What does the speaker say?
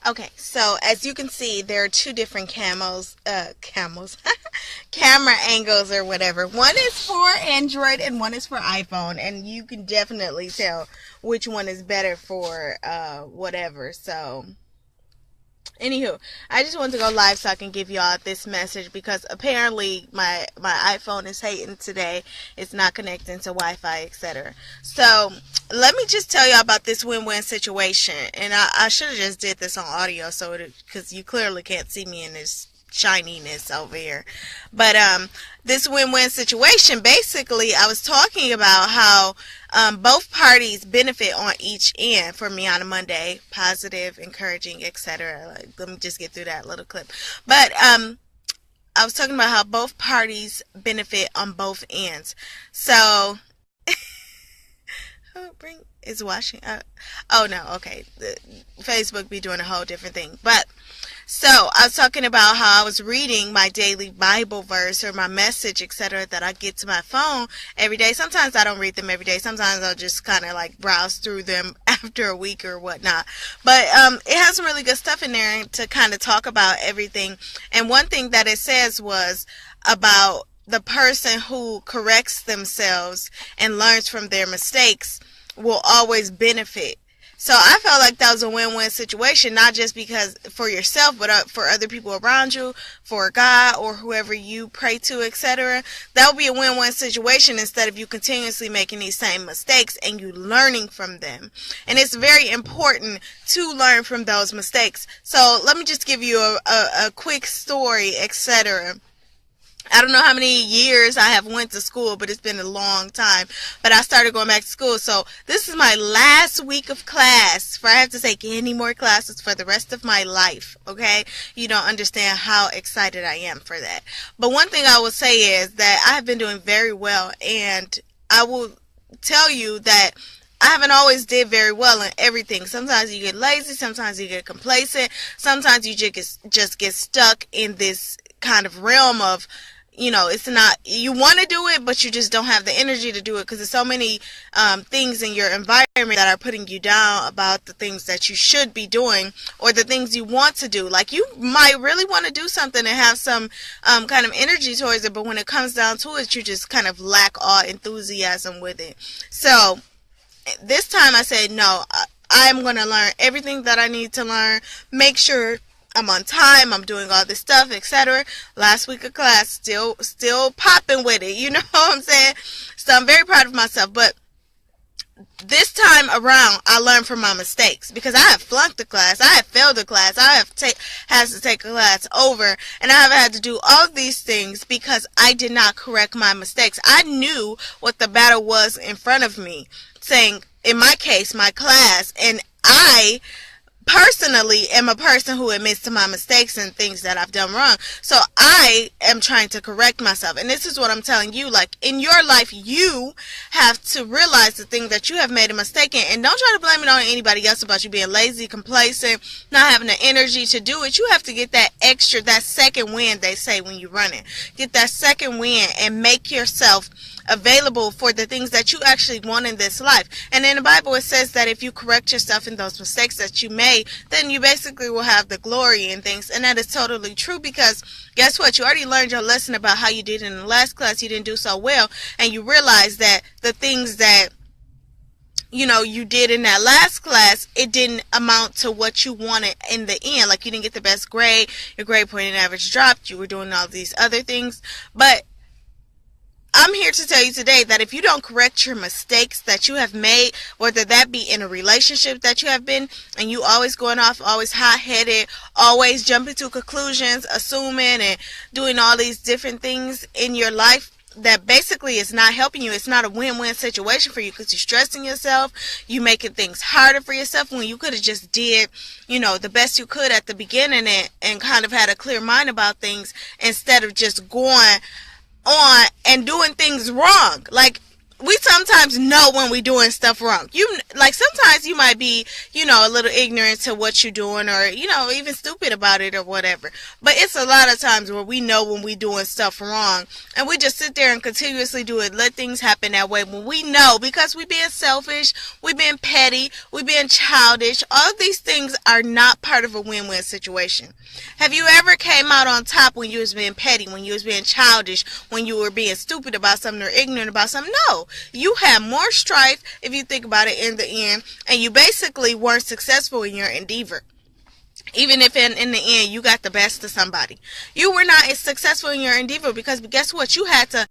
Okay, so as you can see, there are two different camera angles or whatever. One is for Android and one is for iPhone, and you can definitely tell which one is better for whatever. So anywho, I just wanted to go live so I can give y'all this message because apparently my iPhone is hating today. It's not connecting to Wi-Fi, etc. So let me just tell y'all about this win-win situation. And I should have just did this on audio so because you clearly can't see me in this shininess over here. But this win-win situation, basically, I was talking about how both parties benefit on each end for me on a Monday, positive, encouraging, etc. Like, let me just get through that little clip. But I was talking about how both parties benefit on both ends. So is watching. Oh no, okay. Facebook be doing a whole different thing, but. So, I was talking about how I was reading my daily Bible verse or my message, etc., that I get to my phone every day. Sometimes I don't read them every day. Sometimes I'll just kind of like browse through them after a week or whatnot. But it has some really good stuff in there to kind of talk about everything. And one thing that it says was about the person who corrects themselves and learns from their mistakes will always benefit. So I felt like that was a win-win situation, not just because for yourself, but for other people around you, for God or whoever you pray to, etc. That would be a win-win situation instead of you continuously making these same mistakes and you learning from them. And it's very important to learn from those mistakes. So let me just give you a quick story, etc. I don't know how many years I have went to school, but it's been a long time. But I started going back to school. So this is my last week of class for I have to take any more classes for the rest of my life. Okay? You don't understand how excited I am for that. But one thing I will say is that I have been doing very well. And I will tell you that I haven't always did very well in everything. Sometimes you get lazy. Sometimes you get complacent. Sometimes you just get stuck in this kind of realm of, it's not, you want to do it, but you just don't have the energy to do it because there's so many things in your environment that are putting you down about the things that you should be doing or the things you want to do. Like you might really want to do something and have some kind of energy towards it, but when it comes down to it, you just kind of lack all enthusiasm with it. So this time I said, no, I'm going to learn everything that I need to learn, make sure I'm on time, I'm doing all this stuff, etc. Last week of class, still popping with it, you know what I'm saying? So I'm very proud of myself, but this time around, I learned from my mistakes because I have flunked the class, I have failed the class, I have had to take a class over, and I have had to do all of these things because I did not correct my mistakes. I knew what the battle was in front of me, saying, in my case, my class, and I personally am a person who admits to my mistakes and things that I've done wrong. So I am trying to correct myself. And this is what I'm telling you. Like, in your life, you have to realize the thing that you have made a mistake in. And don't try to blame it on anybody else about you being lazy, complacent, not having the energy to do it. You have to get that extra, that second win, they say, when you run it. Get that second win and make yourself available for the things that you actually want in this life. And in the Bible it says that if you correct yourself in those mistakes that you made, then you basically will have the glory in things. And that is totally true because guess what? You already learned your lesson about how you did in the last class. You didn't do so well, and you realize that the things that you did in that last class, it didn't amount to what you wanted in the end. Like, you didn't get the best grade, your grade point and average dropped, you were doing all these other things. But I'm here to tell you today that if you don't correct your mistakes that you have made, whether that be in a relationship that you have been, and you always going off, always hot-headed, always jumping to conclusions, assuming and doing all these different things in your life, that basically is not helping you. It's not a win-win situation for you because you're stressing yourself. You making things harder for yourself when you could have just did, the best you could at the beginning and kind of had a clear mind about things instead of just going on and doing things wrong. Like, we sometimes know when we doing stuff wrong. Like sometimes you might be, a little ignorant to what you're doing, or even stupid about it or whatever. But it's a lot of times where we know when we doing stuff wrong, and we just sit there and continuously do it. Let things happen that way when we know, because we being selfish, we being petty, we being childish. All of these things are not part of a win-win situation. Have you ever came out on top when you was being petty, when you was being childish, when you were being stupid about something or ignorant about something? No. You had more strife, if you think about it, in the end, and you basically weren't successful in your endeavor. Even if in the end you got the best of somebody, you were not as successful in your endeavor, because guess what? You had to